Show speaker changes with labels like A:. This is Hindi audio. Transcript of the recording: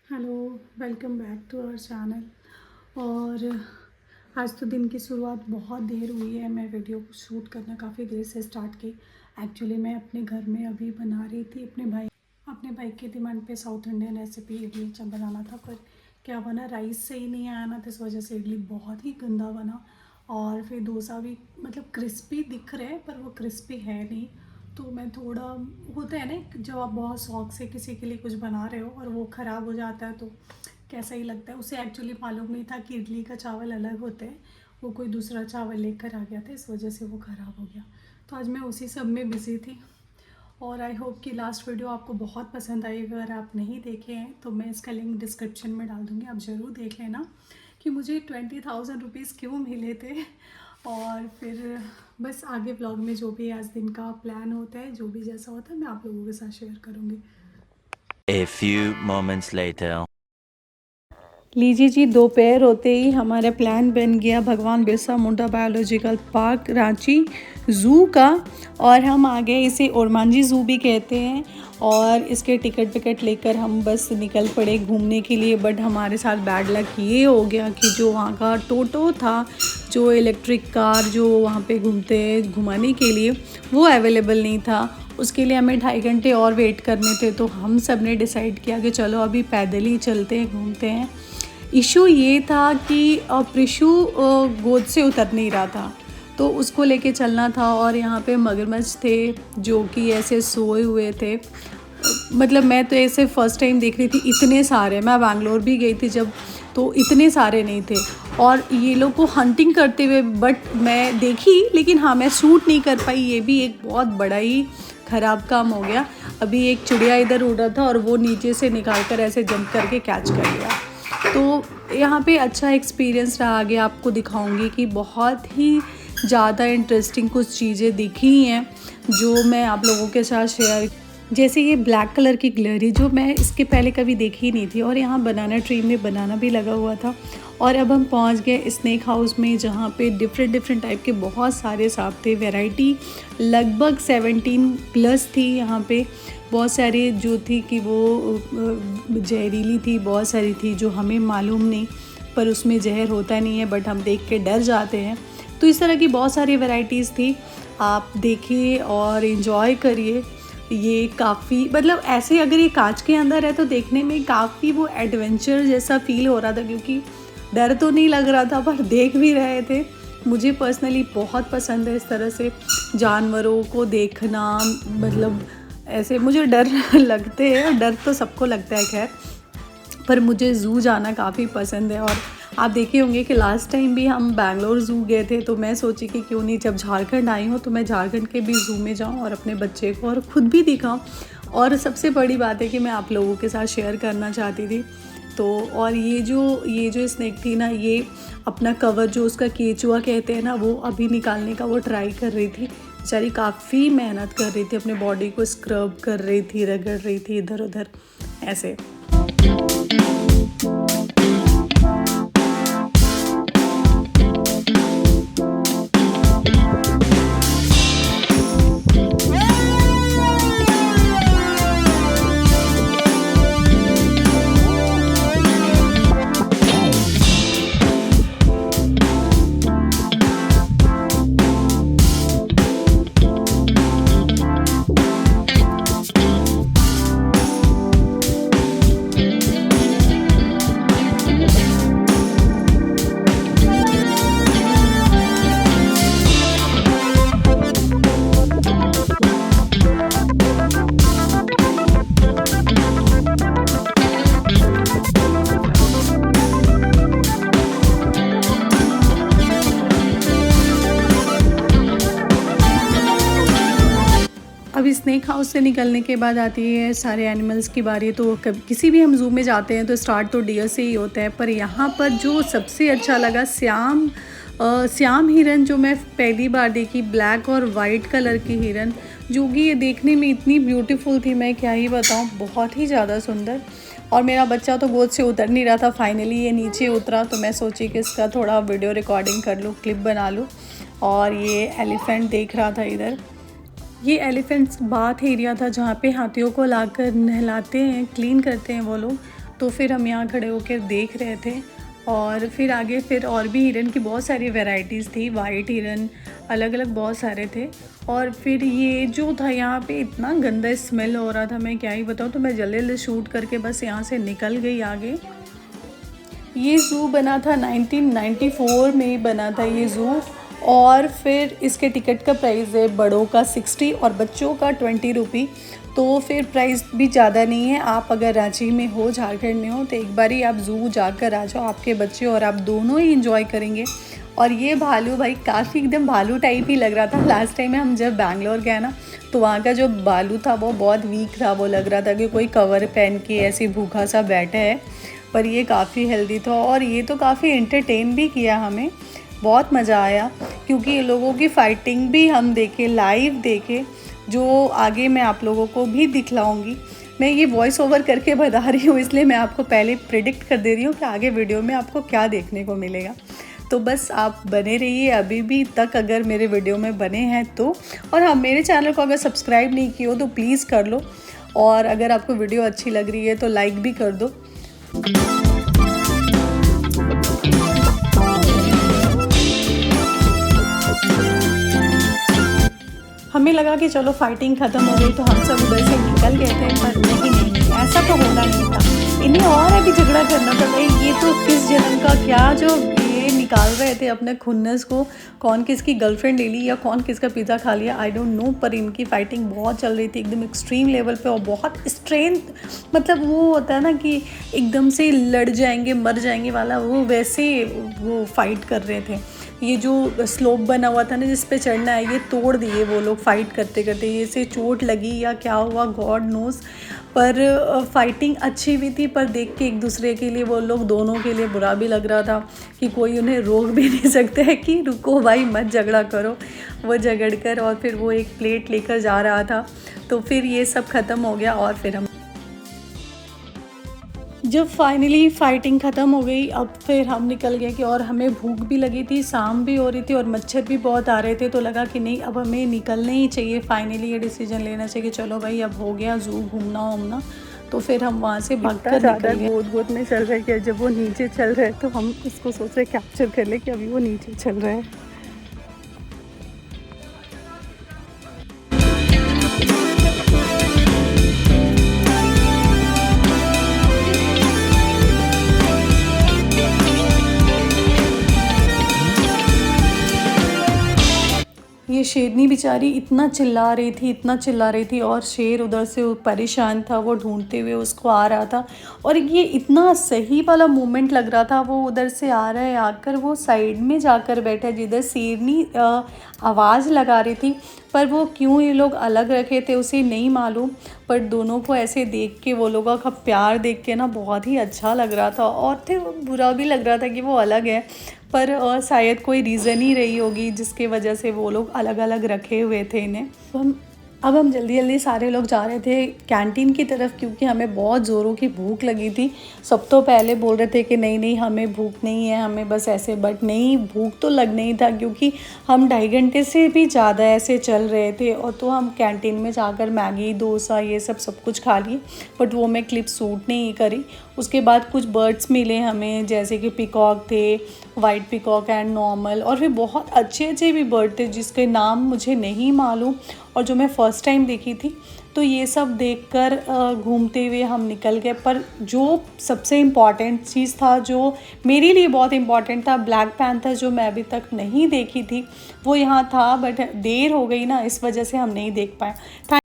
A: Hello, welcome back to our channel. और आज तो दिन की शुरुआत बहुत देर हुई है। मैं वीडियो को शूट करना काफ़ी देर से स्टार्ट की। एक्चुअली मैं अपने घर में अभी बना रही थी अपने भाई के डिमांड पे साउथ इंडियन रेसिपी इडली बनाना था, पर क्या बना, राइस से ही नहीं आया ना, तो इस वजह से इडली बहुत ही गंदा बना। और फिर डोसा भी मतलब क्रिस्पी दिख रहे हैं पर वो क्रिस्पी है नहीं। तो मैं थोड़ा, होता है ना जब आप बहुत शौक से किसी के लिए कुछ बना रहे हो और वो ख़राब हो जाता है तो कैसा ही लगता है। उसे एक्चुअली मालूम नहीं था कि इडली का चावल अलग होता है। वो कोई दूसरा चावल लेकर आ गया था, इस वजह से वो ख़राब हो गया। तो आज मैं उसी सब में बिज़ी थी। और आई होप कि लास्ट वीडियो आपको बहुत पसंद आई। अगर आप नहीं देखे हैं तो मैं इसका लिंक डिस्क्रिप्शन में डाल दूँगी, आप ज़रूर देख लेना कि मुझे 20,000 रुपीज़ क्यों मिले थे। और फिर बस आगे व्लॉग में जो भी आज दिन का प्लान होता है, जो भी जैसा होता है, मैं आप लोगों के साथ शेयर करूँगी।
B: A few moments later.
A: लीजिए जी, दोपहर होते ही हमारा प्लान बन गया भगवान Birsa Munda biological park Ranchi zoo का। और हम आ गए, इसे ओरमांझी ज़ू भी कहते हैं। और इसके टिकट लेकर हम बस निकल पड़े घूमने के लिए। बट हमारे साथ बैड लक ये हो गया कि जो वहाँ का टोटो था, जो इलेक्ट्रिक कार जो वहाँ पे घुमाने के लिए, वो अवेलेबल नहीं था। उसके लिए हमें 2.5 घंटे और वेट करने थे। तो हम सब ने डिसाइड किया कि चलो अभी पैदल ही चलते हैं, घूमते हैं। इशू ये था कि प्रिशु गोद से उतर नहीं रहा था, तो उसको लेके चलना था। और यहाँ पे मगरमच्छ थे जो कि ऐसे सोए हुए थे। मतलब मैं तो ऐसे फ़र्स्ट टाइम देख रही थी इतने सारे। मैं बैंगलोर भी गई थी जब, तो इतने सारे नहीं थे। और ये लोग को हंटिंग करते हुए बट मैं देखी, लेकिन हाँ मैं शूट नहीं कर पाई। ये भी एक बहुत बड़ा ही ख़राब काम हो गया। अभी एक चिड़िया इधर उड़ रहा था और वो नीचे से निकाल कर ऐसे जंप करके कैच कर लिया। तो यहाँ पे अच्छा एक्सपीरियंस रहा। आगे आपको दिखाऊंगी कि बहुत ही ज़्यादा इंटरेस्टिंग कुछ चीज़ें दिखी हैं जो मैं आप लोगों के साथ शेयर। जैसे ये ब्लैक कलर की गिलहरी जो मैं इसके पहले कभी देखी नहीं थी। और यहाँ बनाना ट्री में बनाना भी लगा हुआ था। और अब हम पहुँच गए स्नेक हाउस में, जहाँ पे डिफरेंट टाइप के बहुत सारे सांप थे। वैरायटी लगभग 17 प्लस थी यहाँ पे। बहुत सारी जो थी कि वो जहरीली थी, बहुत सारी थी जो हमें मालूम नहीं, पर उसमें जहर होता नहीं है, बट हम देख के डर जाते हैं। तो इस तरह की बहुत सारी वैराइटीज़ थी। आप देखिए और इन्जॉय करिए। ये काफ़ी मतलब ऐसे अगर ये कांच के अंदर है तो देखने में काफ़ी वो एडवेंचर जैसा फील हो रहा था, क्योंकि डर तो नहीं लग रहा था पर देख भी रहे थे। मुझे पर्सनली बहुत पसंद है इस तरह से जानवरों को देखना। मतलब ऐसे मुझे डर लगते हैं, डर तो सबको लगता है खैर, पर मुझे ज़ू जाना काफ़ी पसंद है। और आप देखे होंगे कि लास्ट टाइम भी हम बैंगलोर ज़ू गए थे, तो मैं सोची कि क्यों नहीं जब झारखंड आई हूँ तो मैं झारखंड के भी ज़ू में जाऊँ और अपने बच्चे को और ख़ुद भी दिखाऊँ। और सबसे बड़ी बात है कि मैं आप लोगों के साथ शेयर करना चाहती थी। तो और ये जो स्नैक थी ना, ये अपना कवर जो उसका केचुआ कहते हैं ना, वो अभी निकालने का वो ट्राई कर रही थी। बेचारी काफ़ी मेहनत कर रही थी, अपने बॉडी को स्क्रब कर रही थी, रगड़ रही थी इधर उधर ऐसे। अब स्नैक हाउस से निकलने के बाद आती है सारे एनिमल्स की बारी। तो किसी भी हम ज़ू में जाते हैं तो स्टार्ट तो डियर से ही होता है, पर यहाँ पर जो सबसे अच्छा लगा श्याम हिरन, जो मैं पहली बार देखी, ब्लैक और वाइट कलर की हिरन, जो कि ये देखने में इतनी ब्यूटीफुल थी, मैं क्या ही बताऊँ, बहुत ही ज़्यादा सुंदर। और मेरा बच्चा तो गोद से उतर नहीं रहा था। फाइनली ये नीचे उतरा तो मैं सोची कि इसका थोड़ा वीडियो रिकॉर्डिंग कर लूँ, क्लिप बना लूँ। और ये एलिफेंट देख रहा था इधर। ये एलिफेंट्स बाथ एरिया था जहाँ पे हाथियों को लाकर नहलाते हैं, क्लीन करते हैं वो लोग। तो फिर हम यहाँ खड़े होकर देख रहे थे। और फिर आगे फिर और भी हिरन की बहुत सारी वैरायटीज़ थी, वाइट हिरन अलग अलग बहुत सारे थे। और फिर ये जो था यहाँ पे इतना गंदा स्मेल हो रहा था, मैं क्या ही बताऊँ। तो मैं जल्दी जल्दी शूट करके बस यहाँ से निकल गई आगे। ये ज़ू बना था 1994 में बना था ये ज़ू। और फिर इसके टिकट का प्राइस है बड़ों का 60 और बच्चों का 20 रुपये। तो फिर प्राइस भी ज़्यादा नहीं है। आप अगर रांची में हो, झारखंड में हो, तो एक बार ही आप ज़ू जाकर आ जाओ, आपके बच्चे और आप दोनों ही इंजॉय करेंगे। और ये भालू भाई काफ़ी एकदम भालू टाइप ही लग रहा था। लास्ट टाइम हम जब बैंगलोर गए ना, तो वहाँ का जो भालू था वो बहुत वीक था। वो लग रहा था कि कोई कवर पहन के ऐसे भूखा सा बैठा है, पर ये काफ़ी हेल्दी था। और ये तो काफ़ी एंटरटेन भी किया हमें, बहुत मज़ा आया। क्योंकि ये लोगों की फ़ाइटिंग भी हम देखे, लाइव देखे, जो आगे मैं आप लोगों को भी दिखलाऊंगी। मैं ये वॉइस ओवर करके बता रही हूँ, इसलिए मैं आपको पहले प्रिडिक्ट कर दे रही हूँ कि आगे वीडियो में आपको क्या देखने को मिलेगा। तो बस आप बने रहिए अभी भी तक, अगर मेरे वीडियो में बने हैं तो। और हाँ, मेरे चैनल को अगर सब्सक्राइब नहीं किया हो तो प्लीज़ कर लो। और अगर आपको वीडियो अच्छी लग रही है तो लाइक भी कर दो। हमें लगा कि चलो फाइटिंग ख़त्म हो गई तो हम सब उधर से निकल गए थे, पर नहीं, ऐसा तो होना नहीं था। इन्हें और अभी झगड़ा करना था। भाई ये तो किस जन्म का क्या जो ये निकाल रहे थे अपने खुन्नस को, कौन किसकी गर्लफ्रेंड ले ली या कौन किसका पिज़्ज़ा खा लिया, आई डोंट नो। पर इनकी फ़ाइटिंग बहुत चल रही थी, एकदम एक्सट्रीम लेवल पे। और बहुत स्ट्रेंथ, मतलब वो होता है ना कि एकदम से लड़ जाएंगे मर जाएंगे वाला, वो वैसे वो फाइट कर रहे थे। ये जो स्लोप बना हुआ था ना जिस पे चढ़ना है, ये तोड़ दिए वो लोग फाइट करते करते। ये से चोट लगी या क्या हुआ गॉड नोस। पर फाइटिंग अच्छी भी थी, पर देख के एक दूसरे के लिए वो लोग दोनों के लिए बुरा भी लग रहा था कि कोई उन्हें रोक भी नहीं सकता है कि रुको भाई मत झगड़ा करो। वो झगड़ कर और फिर वो एक प्लेट लेकर जा रहा था। तो फिर ये सब ख़त्म हो गया। और फिर हम जब फाइनली फ़ाइटिंग ख़त्म हो गई, अब फिर हम निकल गए कि और हमें भूख भी लगी थी, शाम भी हो रही थी और मच्छर भी बहुत आ रहे थे। तो लगा कि नहीं, अब हमें निकलना ही चाहिए। फाइनली ये डिसीजन लेना चाहिए कि चलो भाई अब हो गया ज़ू घूमना। तो फिर हम वहाँ से भागकर निकल गए। गोद में चल रहे कि जब वो नीचे चल रहे तो हम उसको सोच रहे कैप्चर कर ले कि अभी वो नीचे चल रहे हैं। ये शेरनी बेचारी इतना चिल्ला रही थी और शेर उधर से परेशान था, वो ढूंढते हुए उसको आ रहा था। और ये इतना सही वाला मोमेंट लग रहा था, वो उधर से आ रहा है, आकर वो साइड में जाकर बैठा जिधर शेरनी आवाज़ लगा रही थी। पर वो क्यों ये लोग अलग रखे थे उसे नहीं मालूम, पर दोनों को ऐसे देख के, वो लोगों का प्यार देख के ना बहुत ही अच्छा लग रहा था। और थे बुरा भी लग रहा था कि वो अलग है, पर शायद कोई रीज़न ही रही होगी जिसके वजह से वो लोग अलग अलग रखे हुए थे इन्हें। अब हम जल्दी जल्दी सारे लोग जा रहे थे कैंटीन की तरफ, क्योंकि हमें बहुत ज़ोरों की भूख लगी थी। सब तो पहले बोल रहे थे कि नहीं हमें भूख नहीं है, हमें बस ऐसे, बट नहीं, भूख तो लगना ही था क्योंकि हम 2.5 घंटे से भी ज़्यादा ऐसे चल रहे थे। और तो हम कैंटीन में जाकर मैगी, डोसा, ये सब कुछ खा लिए, बट वो मैं क्लिप शूट नहीं करी। उसके बाद कुछ बर्ड्स मिले हमें, जैसे कि पिकॉक थे, वाइट पिकॉक एंड नॉर्मल, और फिर बहुत अच्छे भी बर्ड थे जिसके नाम मुझे नहीं मालूम और जो मैं फ़र्स्ट टाइम देखी थी। तो ये सब देखकर घूमते हुए हम निकल गए। पर जो सबसे इम्पॉर्टेंट चीज़ था, जो मेरे लिए बहुत इम्पॉर्टेंट था, ब्लैक पैंथर, जो मैं अभी तक नहीं देखी थी, वो यहाँ था, बट देर हो गई ना, इस वजह से हम नहीं देख पाए।